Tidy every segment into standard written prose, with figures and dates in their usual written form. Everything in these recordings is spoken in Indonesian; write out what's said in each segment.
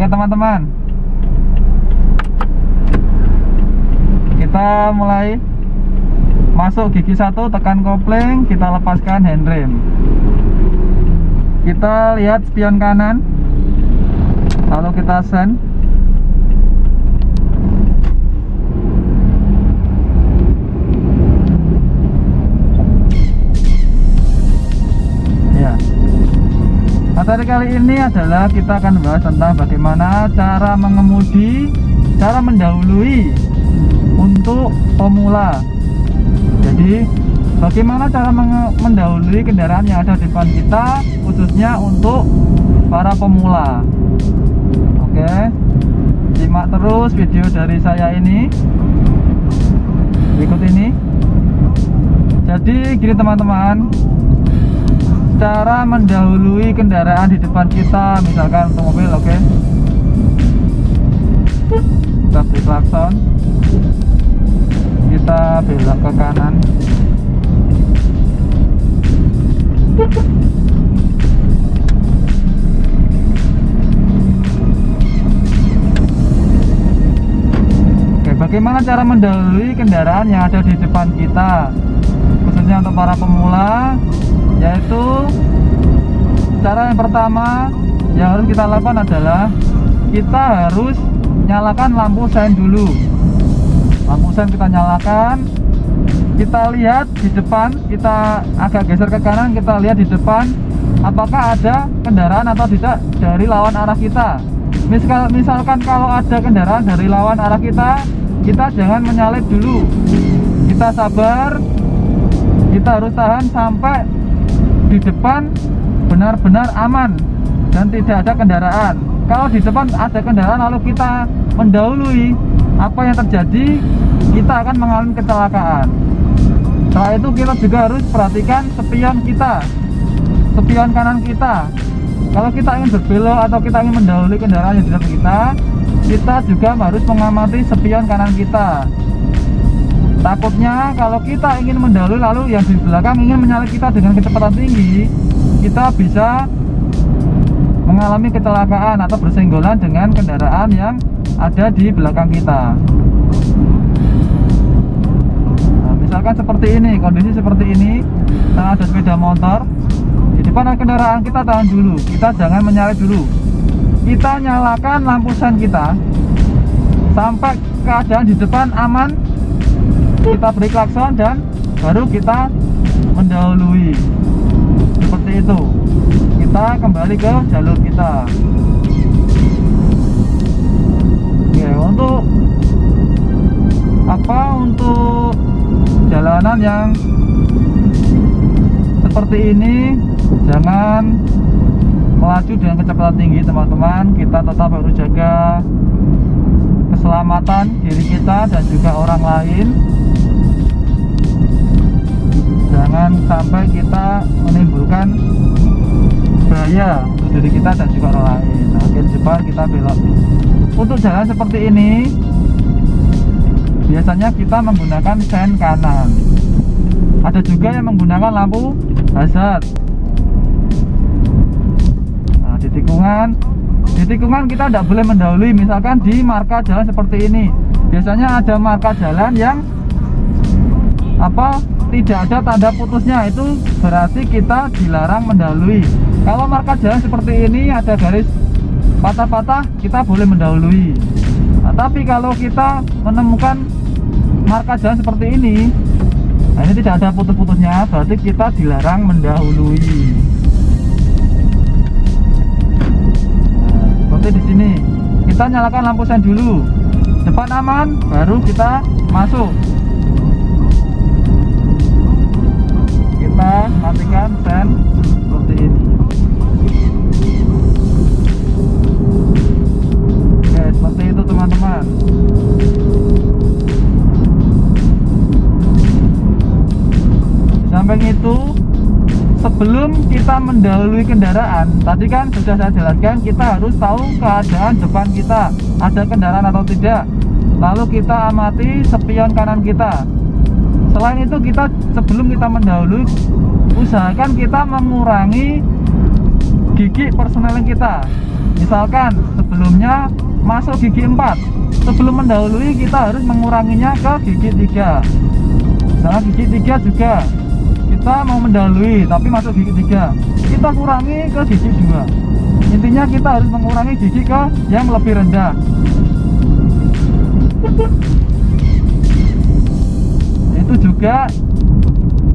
Oke teman-teman, kita mulai masuk gigi 1, tekan kopling, kita lepaskan handrem. Kita lihat spion kanan, lalu kita sen. Ya, materi kali ini adalah kita akan bahas tentang bagaimana cara mengemudi, cara mendahului untuk pemula. Jadi bagaimana cara mendahului kendaraan yang ada di depan kita, khususnya untuk para pemula. Oke, simak terus video dari saya ini, berikut ini. Jadi gini teman-teman, cara mendahului kendaraan di depan kita, misalkan mobil. Oke, kita beri klakson, kita belok ke kanan. Oke, bagaimana cara mendahului kendaraan yang ada di depan kita, khususnya untuk para pemula? Yaitu cara yang pertama yang harus kita lakukan adalah kita harus nyalakan lampu sein dulu. Lampu sein kita nyalakan, kita lihat di depan, kita agak geser ke kanan, kita lihat di depan apakah ada kendaraan atau tidak dari lawan arah kita. Misalkan kalau ada kendaraan dari lawan arah kita jangan menyalip dulu, kita sabar, kita harus tahan sampai di depan benar-benar aman dan tidak ada kendaraan. Kalau di depan ada kendaraan lalu kita mendahului, apa yang terjadi? Kita akan mengalami kecelakaan. Setelah itu kita juga harus perhatikan spion kita, spion kanan kita. Kalau kita ingin berbelok atau kita ingin mendahului kendaraan yang di depan kita juga harus mengamati spion kanan kita. Takutnya kalau kita ingin mendahului lalu yang di belakang ingin menyalip kita dengan kecepatan tinggi, kita bisa mengalami kecelakaan atau bersenggolan dengan kendaraan yang ada di belakang kita. Nah, misalkan seperti ini, kondisi seperti ini, ada sepeda motor di depan ada kendaraan, kita tahan dulu, kita jangan menyalip dulu, kita nyalakan lampu sein kita sampai keadaan di depan aman, kita beri klakson dan baru kita mendahului. Seperti itu, kita kembali ke jalur kita. Oke, untuk jalanan yang seperti ini jangan melaju dengan kecepatan tinggi teman-teman. Kita tetap harus jaga keselamatan diri kita dan juga orang lain. Jangan sampai kita menimbulkan bahaya untuk diri kita dan juga orang lain. Nah, di depan kita belok. Untuk jalan seperti ini biasanya kita menggunakan sein kanan. Ada juga yang menggunakan lampu hazard. Nah, di tikungan kita tidak boleh mendahului. Misalkan di marka jalan seperti ini, biasanya ada marka jalan yang tidak ada tanda putusnya, itu berarti kita dilarang mendahului. Kalau marka jalan seperti ini ada garis patah-patah, kita boleh mendahului. Nah, tapi kalau kita menemukan marka jalan seperti ini, nah ini tidak ada putus-putusnya, berarti kita dilarang mendahului. Nah, seperti di sini, kita nyalakan lampu sein dulu, depan aman, baru kita masuk. Kita matikan sen seperti ini. Oke, seperti itu teman-teman. Di samping itu, sebelum kita mendahului kendaraan, tadi kan sudah saya jelaskan, kita harus tahu keadaan depan kita, ada kendaraan atau tidak. Lalu kita amati spion kanan kita. Selain itu, kita sebelum kita mendahului, usahakan kita mengurangi gigi persneling kita. Misalkan sebelumnya masuk gigi 4, sebelum mendahului kita harus menguranginya ke gigi 3. Misalnya gigi 3 juga kita mau mendahului tapi masuk gigi 3, kita kurangi ke gigi 2. Intinya kita harus mengurangi gigi ke yang lebih rendah. Itu juga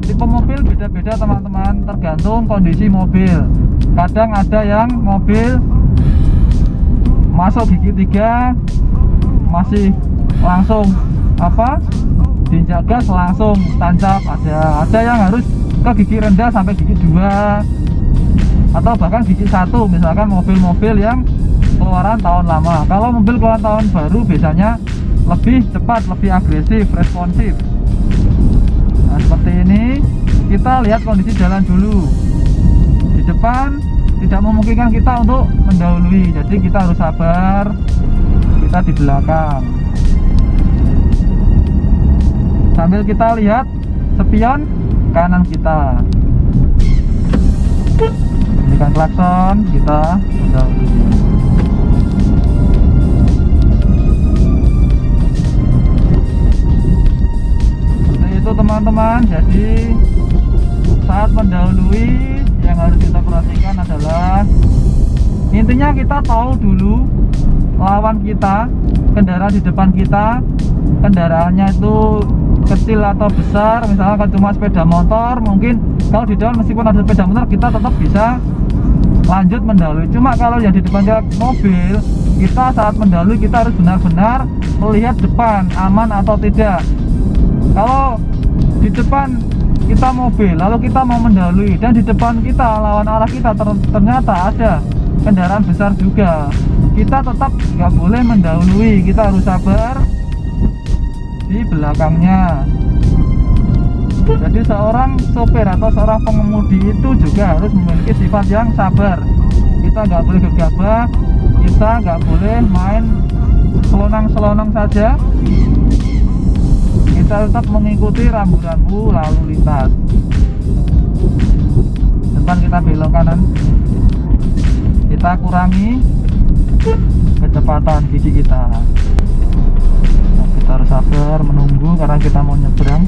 tipe mobil beda-beda teman-teman, tergantung kondisi mobil. Kadang ada yang mobil masuk gigi 3 masih langsung diinjak gas langsung tancap, ada yang harus ke gigi rendah sampai gigi 2 atau bahkan gigi 1, misalkan mobil-mobil yang keluaran tahun lama. Kalau mobil keluaran tahun baru biasanya lebih cepat, lebih agresif, responsif. Nah seperti ini, kita lihat kondisi jalan dulu. Di depan tidak memungkinkan kita untuk mendahului, jadi kita harus sabar, kita di belakang sambil kita lihat spion kanan kita. Bunyikan klakson, kita mendahului. Seperti itu teman-teman. Jadi saat mendahului yang harus kita perhatikan adalah, intinya kita tahu dulu lawan kita, kendaraan di depan kita, kendaraannya itu kecil atau besar. Misalnya kalau cuma sepeda motor, mungkin kalau di depan meskipun ada sepeda motor kita tetap bisa lanjut mendahului. Cuma kalau yang di depan mobil, kita saat mendahului kita harus benar-benar melihat depan aman atau tidak. Kalau di depan kita mobil lalu kita mau mendahului dan di depan kita lawan arah kita ternyata ada kendaraan besar juga, kita tetap nggak boleh mendahului, kita harus sabar di belakangnya. Jadi seorang sopir atau seorang pengemudi itu juga harus memiliki sifat yang sabar. Kita nggak boleh gegabah, kita nggak boleh main selonang-selonang saja, kita tetap mengikuti rambu-rambu lalu lintas. Depan kita belok kanan, kita kurangi kecepatan gigi kita. Nah, kita harus sabar menunggu karena kita mau nyebrang.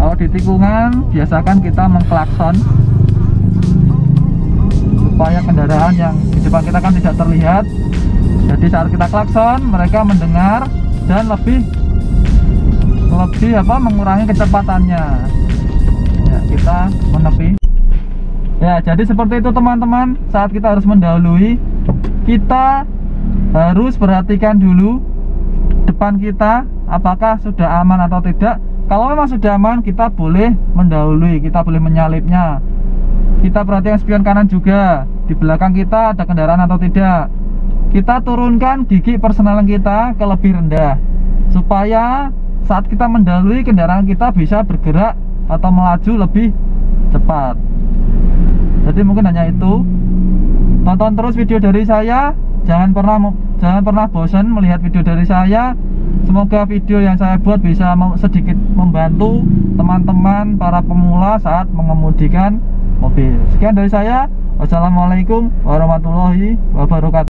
Kalau di tikungan biasakan kita mengklakson supaya kendaraan yang di depan kita kan tidak terlihat. Jadi saat kita klakson mereka mendengar dan lebih mengurangi kecepatannya. Ya, kita menepi. Ya, jadi seperti itu teman-teman. Saat kita harus mendahului, kita harus perhatikan dulu depan kita apakah sudah aman atau tidak. Kalau memang sudah aman, kita boleh mendahului, kita boleh menyalipnya. Kita perhatikan spion kanan juga, di belakang kita ada kendaraan atau tidak. Kita turunkan gigi persenalan kita ke lebih rendah, supaya saat kita mendahului kendaraan kita bisa bergerak atau melaju lebih cepat. Jadi mungkin hanya itu. Tonton terus video dari saya, jangan pernah bosan melihat video dari saya. Semoga video yang saya buat bisa sedikit membantu teman-teman para pemula saat mengemudikan mobil. Sekian dari saya. Wassalamualaikum warahmatullahi wabarakatuh.